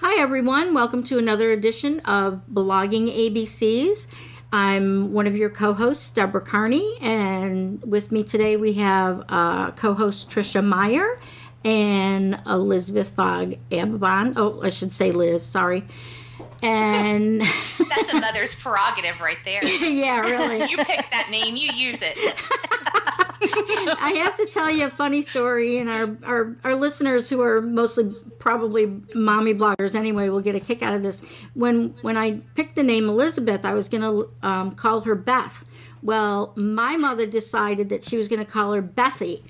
Hi, everyone. Welcome to another edition of Blogging ABCs. I'm one of your co-hosts, Deborah Carney, and with me today we have co-host Tricia Meyer and Elizabeth Fogg Ababon. Oh, I should say Liz, sorry. And that's a mother's prerogative right there. Yeah, really. You pick that name, you use it. I have to tell you a funny story, and our listeners, who are mostly probably mommy bloggers anyway, will get a kick out of this. When I picked the name Elizabeth, I was going to call her Beth. Well, my mother decided that she was going to call her Bethy.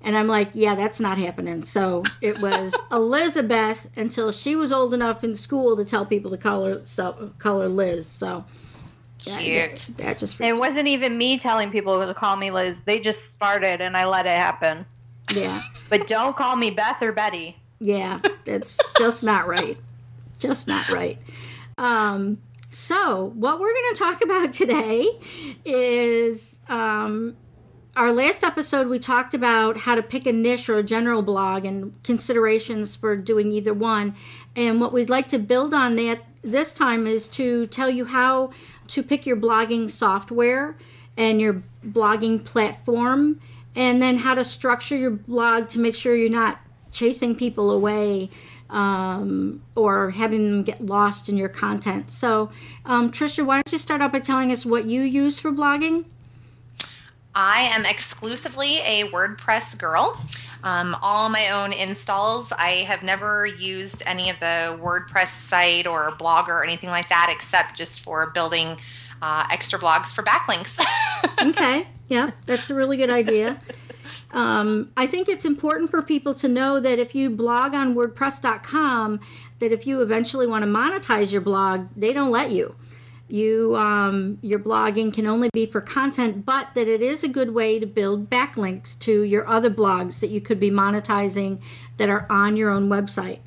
And I'm like, yeah, that's not happening. So it was Elizabeth until she was old enough in school to tell people to call her Liz. So cute. That just it wasn't even me telling people to call me Liz. They just started, and I let it happen. Yeah. But don't call me Beth or Betty. Yeah, it's just not right. Just not right. So what we're going to talk about today is our last episode. We talked about how to pick a niche or a general blog and considerations for doing either one. And what we'd like to build on that this time is to tell you how to pick your blogging software and your blogging platform, and then how to structure your blog to make sure you're not chasing people away or having them get lost in your content. So, Tricia, why don't you start out by telling us what you use for blogging? I am exclusively a WordPress girl. All my own installs. I have never used any of the WordPress site or Blogger or anything like that, except just for building extra blogs for backlinks. Okay. Yeah, that's a really good idea. I think it's important for people to know that if you blog on WordPress.com, that if you eventually want to monetize your blog, they don't let you. Your blogging can only be for content, but that it is a good way to build backlinks to your other blogs that you could be monetizing that are on your own website.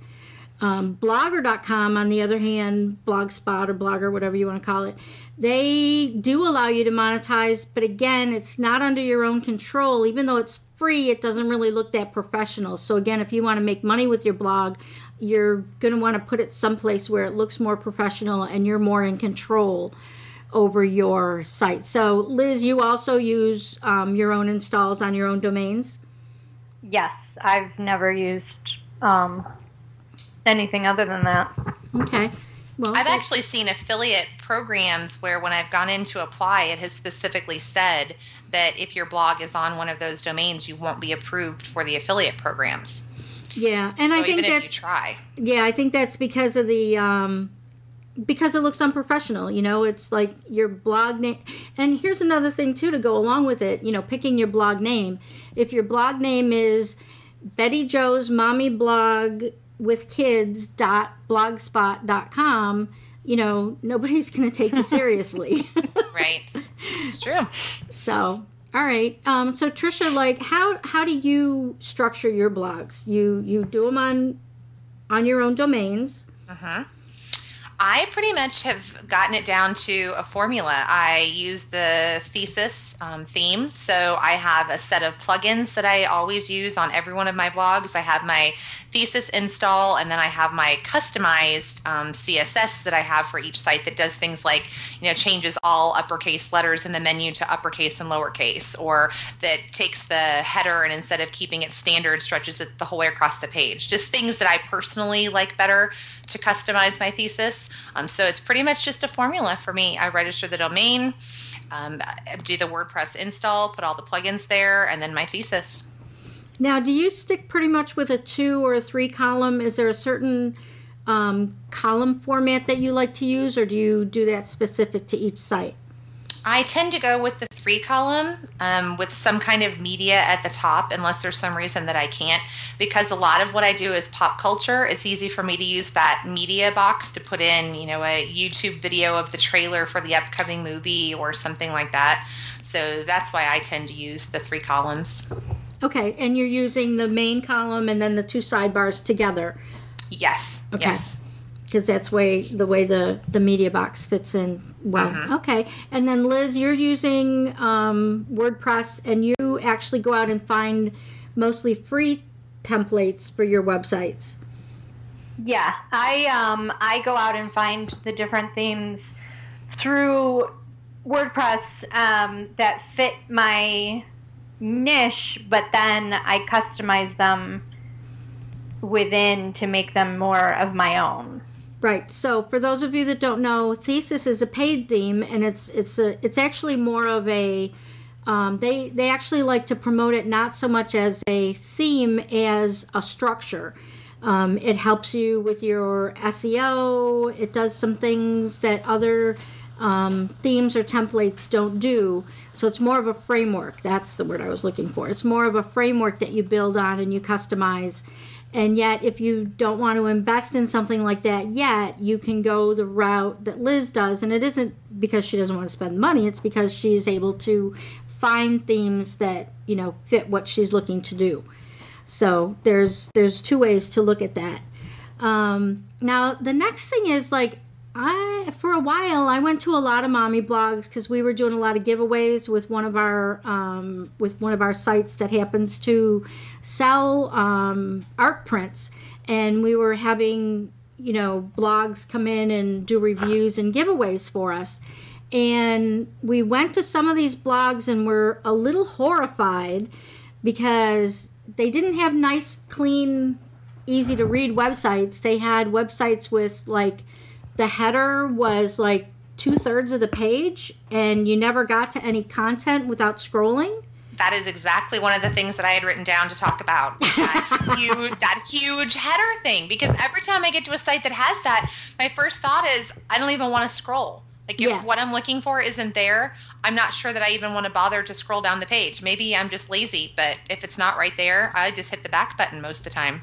Blogger.com, on the other hand, Blogspot or Blogger, whatever you want to call it, they do allow you to monetize, but again, it's not under your own control. Even though it's free, it doesn't really look that professional. So again, if you want to make money with your blog, you're going to want to put it someplace where it looks more professional and you're more in control over your site. So Liz, you also use your own installs on your own domains? Yes, I've never used anything other than that. Okay. Well, I've actually seen affiliate programs where when I've gone in to apply, it has specifically said that if your blog is on one of those domains, you won't be approved for the affiliate programs. Yeah, and so I think even that's if you try. Yeah, I think that's because of the because it looks unprofessional. You know, it's like your blog name. And here's another thing too to go along with it. You know, picking your blog name. If your blog name is Betty Jo's Mommy Blog with kids.blogspot.com, you know, nobody's going to take you seriously. Right. It's true. So, all right. So Tricia, like, how do you structure your blogs? You do them on your own domains. Uh-huh. I pretty much have gotten it down to a formula. I use the Thesis theme. So I have a set of plugins that I always use on every one of my blogs. I have my Thesis install, and then I have my customized CSS that I have for each site that does things like, you know, changes all uppercase letters in the menu to uppercase and lowercase, or that takes the header and instead of keeping it standard, stretches it the whole way across the page. Just things that I personally like better to customize my thesis. So it's pretty much just a formula for me. I register the domain, do the WordPress install, put all the plugins there, and then my thesis. Now, do you stick pretty much with a 2 or a 3 column? Is there a certain column format that you like to use, or do you do that specific to each site? I tend to go with the 3 column with some kind of media at the top, unless there's some reason that I can't, because a lot of what I do is pop culture. It's easy for me to use that media box to put in, you know, a YouTube video of the trailer for the upcoming movie or something like that. So that's why I tend to use the 3 columns. Okay, and you're using the main column and then the 2 sidebars together. Yes, okay. Yes. Because that's the way the media box fits in well. Uh-huh. Okay. And then, Liz, you're using WordPress, and you actually go out and find mostly free templates for your websites. Yeah, I go out and find the different themes through WordPress that fit my niche, but then I customize them within to make them more of my own. Right. So for those of you that don't know, Thesis is a paid theme, and it's actually more of a they actually like to promote it not so much as a theme as a structure. It helps you with your SEO. It does some things that other themes or templates don't do. So it's more of a framework. That's the word I was looking for. It's more of a framework that you build on and you customize. And yet, if you don't want to invest in something like that yet, you can go the route that Liz does. And it isn't because she doesn't want to spend money. It's because she's able to find themes that, fit what she's looking to do. So there's two ways to look at that. Now, the next thing is for a while, I went to a lot of mommy blogs because we were doing a lot of giveaways with one of our sites that happens to sell art prints, and we were having blogs come in and do reviews and giveaways for us. And we went to some of these blogs and were a little horrified because they didn't have nice, clean, easy to read websites. They had websites with the header was 2/3 of the page, and you never got to any content without scrolling. That is exactly one of the things that I had written down to talk about. That huge header thing. Because every time I get to a site that has that, my first thought is, I don't even want to scroll. If what I'm looking for isn't there, I'm not sure that I even want to bother to scroll down the page. Maybe I'm just lazy, but if it's not right there, I just hit the back button most of the time.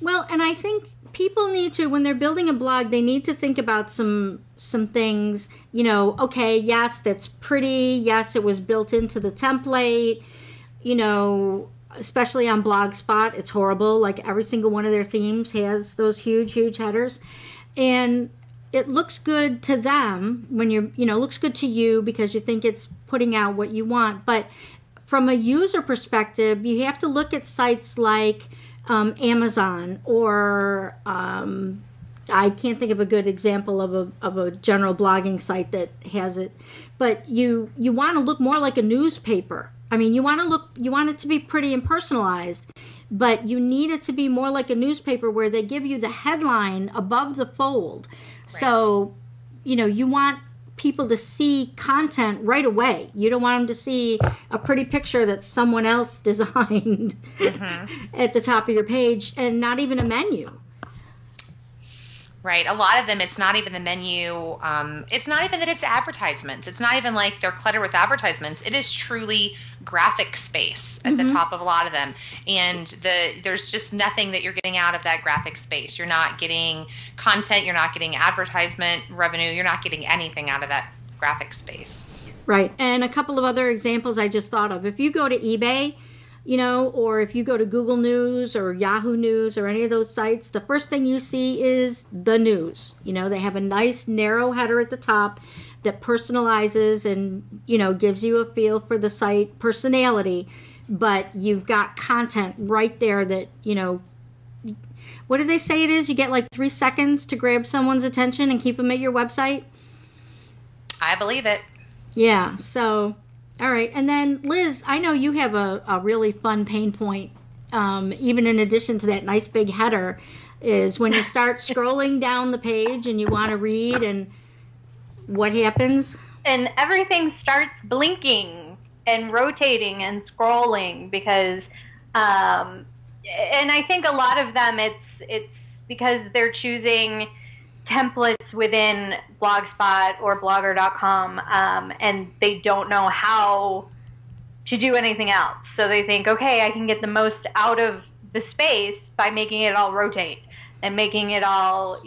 Well, and I think people need to, when they're building a blog, they need to think about some things. Okay, yes, that's pretty. Yes, it was built into the template. Especially on Blogspot, it's horrible. Every single one of their themes has those huge, huge headers. And it looks good to them when looks good to you because you think it's putting out what you want. But from a user perspective, you have to look at sites like Amazon, or I can't think of a good example of a general blogging site that has it. But you want to look more like a newspaper. I mean, you want it to be pretty and personalized, but you need it to be more like a newspaper where they give you the headline above the fold. Right. So, you want people to see content right away. You don't want them to see a pretty picture that someone else designed at the top of your page, and not even a menu. Right. A lot of them, it's not even the menu. It's not even that it's advertisements. It's not even like they're cluttered with advertisements. It is truly graphic space at the top of a lot of them. And there's just nothing that you're getting out of that graphic space. You're not getting content. You're not getting advertisement revenue. You're not getting anything out of that graphic space. Right. And a couple of other examples I just thought of. If you go to eBay, or if you go to Google News or Yahoo News or any of those sites, the first thing you see is the news. They have a nice narrow header at the top that personalizes and, gives you a feel for the site personality. But you've got content right there that, what do they say it is? You get 3 seconds to grab someone's attention and keep them at your website? I believe it. Yeah, so... All right. And then, Liz, I know you have a really fun pain point, even in addition to that nice big header, is when you start scrolling down the page and you want to read, and what happens? And everything starts blinking and rotating and scrolling because, and I think a lot of them, it's because they're choosing templates within Blogspot or Blogger.com, and they don't know how to do anything else. So they think, okay, I can get the most out of the space by making it all rotate and making it all,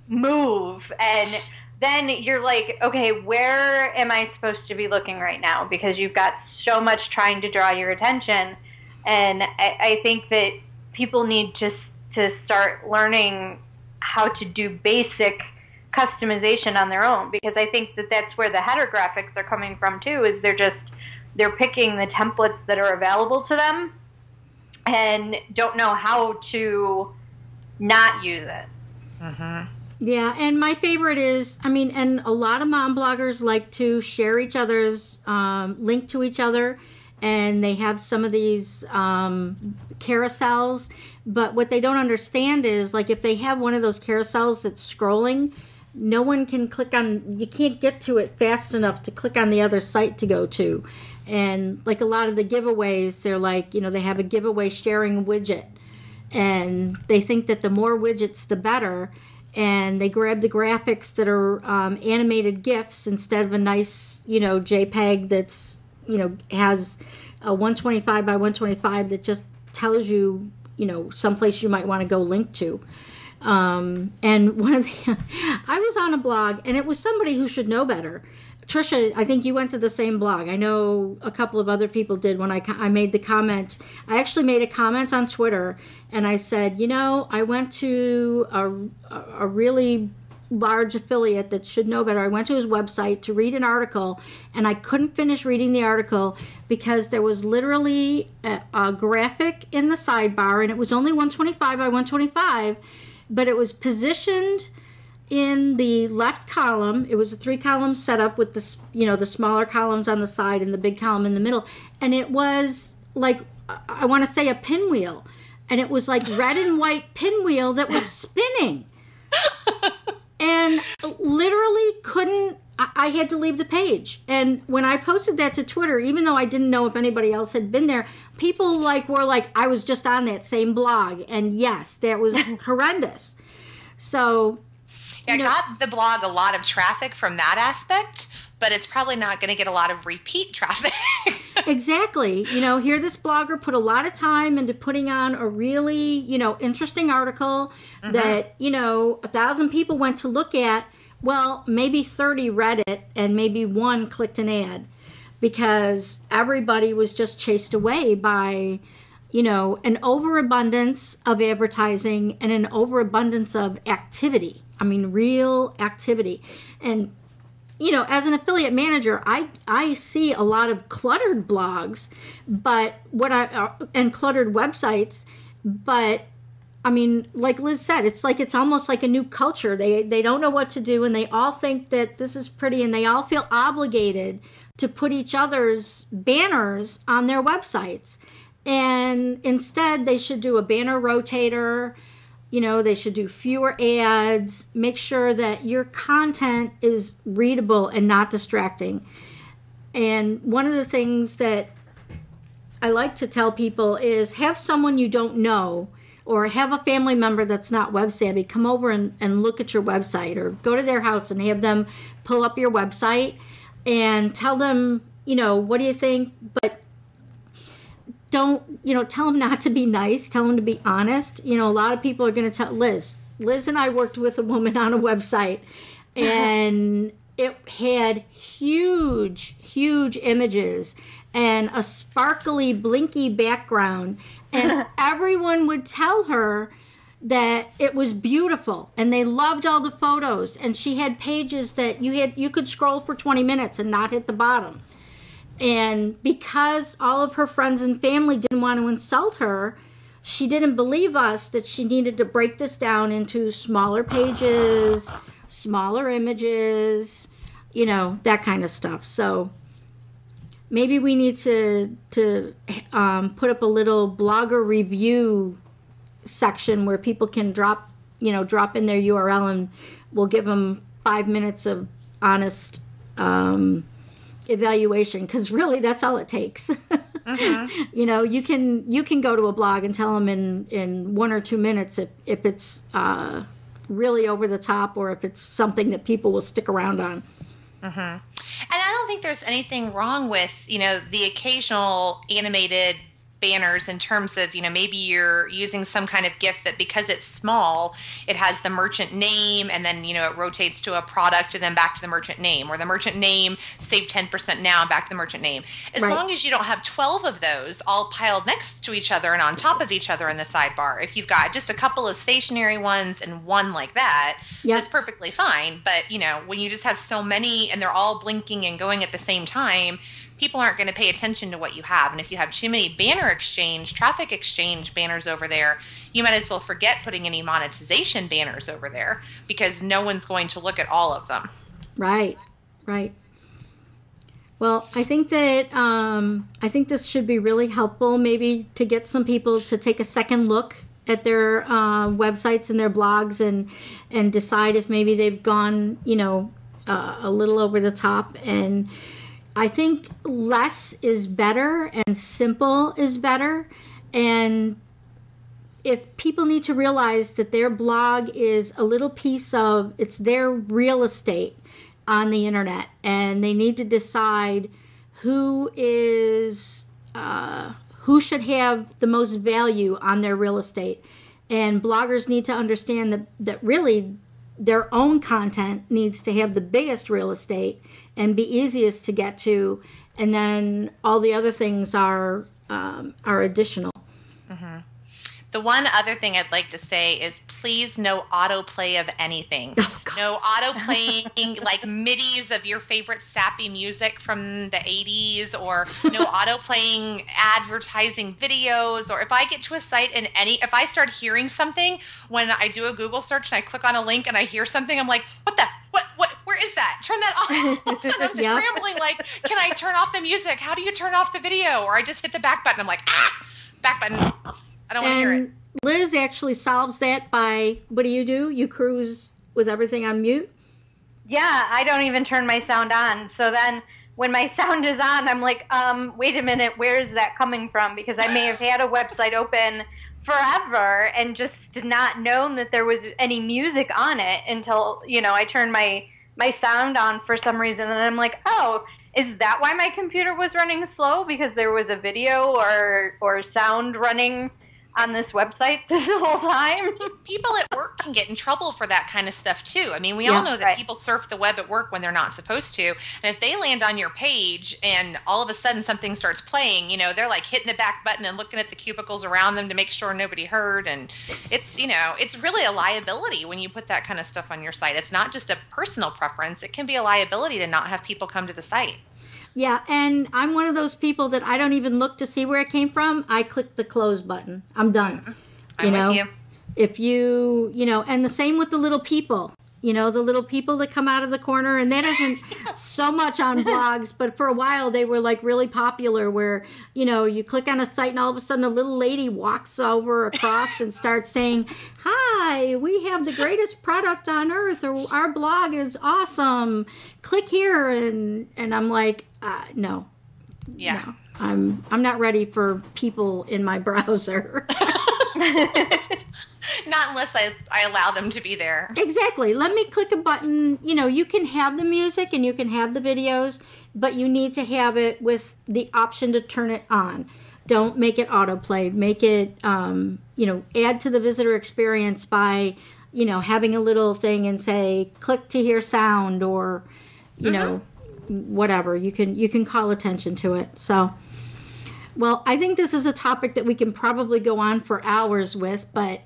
move. And then you're like, okay, where am I supposed to be looking right now? Because you've got so much trying to draw your attention. And I think that people need to start learning how to do basic customization on their own, because I think that that's where the header graphics are coming from too, is they're picking the templates that are available to them and don't know how to not use it. Mm-hmm. Yeah, and my favorite is, and a lot of mom bloggers like to share each other's link to each other, and they have some of these carousels. But what they don't understand is, like, if they have one of those carousels that's scrolling, no one can you can't get to it fast enough to click on the other site to go to. And like a lot of the giveaways, they're like, they have a giveaway sharing widget, and they think that the more widgets, the better. And they grab the graphics that are animated GIFs instead of a nice, JPEG that's, has a 125 by 125 that just tells you, someplace you might want to go link to. And one of the, I was on a blog, and it was somebody who should know better. Trisha, I think you went to the same blog. I know a couple of other people did when I made the comment. I actually made a comment on Twitter, and I said, I went to a really large affiliate that should know better. I went to his website to read an article, and I couldn't finish reading the article because there was literally a graphic in the sidebar, and it was only 125 by 125, but it was positioned in the left column. It was a 3-column setup with the smaller columns on the side and the big column in the middle. And it was like, I want to say a pinwheel. And it was like red and white pinwheel that was spinning. And literally I had to leave the page. And when I posted that to Twitter, even though I didn't know if anybody else had been there, people were like, I was just on that same blog. And yes, that was horrendous. So... Yeah, got the blog a lot of traffic from that aspect, but it's probably not going to get a lot of repeat traffic. Exactly. Here this blogger put a lot of time into putting on a really, interesting article that, 1,000 people went to look at. Well, maybe 30 read it and maybe 1 clicked an ad because everybody was just chased away by, an overabundance of advertising and an overabundance of activity. Real activity. And, as an affiliate manager, I see a lot of cluttered blogs, and cluttered websites, but like Liz said, it's almost like a new culture. They don't know what to do, and they all think that this is pretty, and they all feel obligated to put each other's banners on their websites. And instead, they should do a banner rotator. They should do fewer ads, make sure that your content is readable and not distracting. And one of the things that I like to tell people is have someone you don't know or have a family member that's not web savvy come over and look at your website, or go to their house and have them pull up your website and tell them, what do you think? But don't, tell them not to be nice, tell them to be honest. A lot of people are going to tell Liz and I worked with a woman on a website, and it had huge images and a sparkly, blinky background. And everyone would tell her that it was beautiful and they loved all the photos. And she had pages that you could scroll for 20 minutes and not hit the bottom. And because all of her friends and family didn't want to insult her, she didn't believe us that she needed to break this down into smaller pages, smaller images, that kind of stuff. So maybe we need to put up a little blogger review section where people can drop in their URL, and we'll give them 5 minutes of honest evaluation, because really that's all it takes. Mm-hmm. You can go to a blog and tell them in 1 or 2 minutes if it's really over the top or if it's something that people will stick around on. Mm-hmm. And I don't think there's anything wrong with the occasional animated banners in terms of, maybe you're using some kind of GIF that, because it's small, it has the merchant name, and then, it rotates to a product and then back to the merchant name, or the merchant name, save 10% now, and back to the merchant name. As long as you don't have 12 of those all piled next to each other and on top of each other in the sidebar. If you've got just a couple of stationary ones and one like that, that's perfectly fine. But, when you just have so many and they're all blinking and going at the same time, people aren't going to pay attention to what you have. And if you have too many banner exchange, traffic exchange banners over there, you might as well forget putting any monetization banners over there, because no one's going to look at all of them. Right. Well, I think that I think this should be really helpful, maybe to get some people to take a second look at their websites and their blogs and decide if maybe they've gone, a little over the top. And I think less is better and simple is better. And if people need to realize that their blog is a little piece of, it's their real estate on the internet, and they need to decide who should have the most value on their real estate. And bloggers need to understand that really their own content needs to have the biggest real estate and be easiest to get to, and then all the other things are additional. Mm-hmm. The one other thing I'd like to say is please no autoplay of anything. Oh, no autoplaying like midis of your favorite sappy music from the 80s, or no autoplaying advertising videos. Or if I get to a site and if I start hearing something when I do a Google search and I click on a link and I hear something, I'm like, what, where is that? Turn that off. And I'm scrambling like, can I turn off the music? How do you turn off the video? Or I just hit the back button. I'm like, back button. I don't want to hear it. Liz actually solves that by, what do? You cruise with everything on mute? Yeah, I don't even turn my sound on. So then when my sound is on, I'm like, wait a minute, where is that coming from? Because I may have had a website open forever and just did not know that there was any music on it until, I turned my sound on for some reason. And I'm like, oh, is that why my computer was running slow? Because there was a video or sound running on this website this whole time? People at work can get in trouble for that kind of stuff too. I mean, we all know that people surf the web at work when they're not supposed to. And if they land on your page and all of a sudden something starts playing, they're like hitting the back button and looking at the cubicles around them to make sure nobody heard. And it's, it's really a liability when you put that kind of stuff on your site. It's not just a personal preference. It can be a liability to not have people come to the site. Yeah, and I'm one of those people that I don't even look to see where it came from. I click the close button. I'm done. I'm with you. If you, and the same with the little people. The little people that come out of the corner, and that isn't so much on blogs, but for a while they were like really popular where, you click on a site and all of a sudden a little lady walks over across and starts saying, hi, we have the greatest product on earth, or our blog is awesome. Click here. And I'm like, no. Yeah. No, I'm not ready for people in my browser. Not unless I allow them to be there. Exactly. Let me click a button. You can have the music and you can have the videos, but you need to have it with the option to turn it on. Don't make it autoplay. Make it, add to the visitor experience by, having a little thing and say, click to hear sound, or, whatever. You can call attention to it. So, well, I think this is a topic that we can probably go on for hours with, but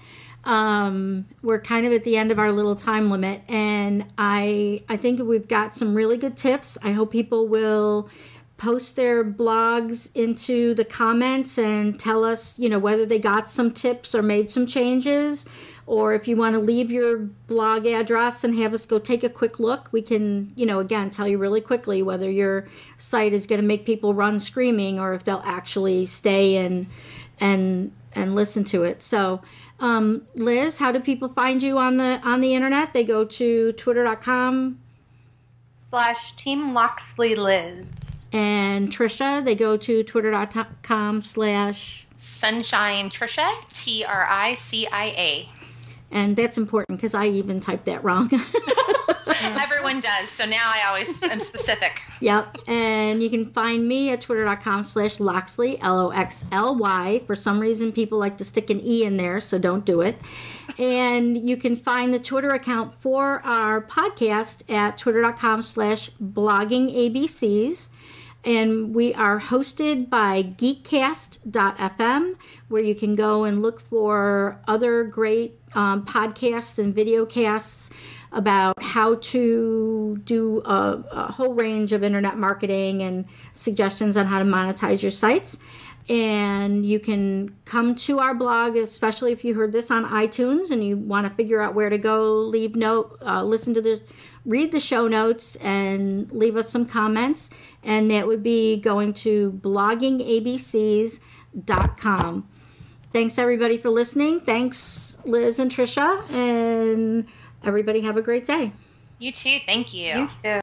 we're kind of at the end of our little time limit, and I think we've got some really good tips. I hope people will post their blogs into the comments and tell us, whether they got some tips or made some changes, or if you want to leave your blog address and have us go take a quick look, we can, again, tell you really quickly whether your site is going to make people run screaming or if they'll actually stay and listen to it. So, Liz, how do people find you on the internet? They go to twitter.com/Team Locksley Liz. And Trisha, they go to twitter.com/ Sunshine Trisha, TRICIA. And that's important because I even typed that wrong. Everyone does. So now I always am specific. Yep. And you can find me at twitter.com/Locksley, LOXLY. For some reason, people like to stick an E in there, so don't do it. And you can find the Twitter account for our podcast at twitter.com/bloggingabcs. And we are hosted by geekcast.fm, where you can go and look for other great podcasts and video casts about how to do a whole range of internet marketing and suggestions on how to monetize your sites. And you can come to our blog, especially if you heard this on iTunes and you want to figure out where to go, leave note, read the show notes and leave us some comments. And that would be going to bloggingabcs.com. Thanks everybody for listening. Thanks Liz and Trisha, and everybody have a great day. You too. Thank you. You too.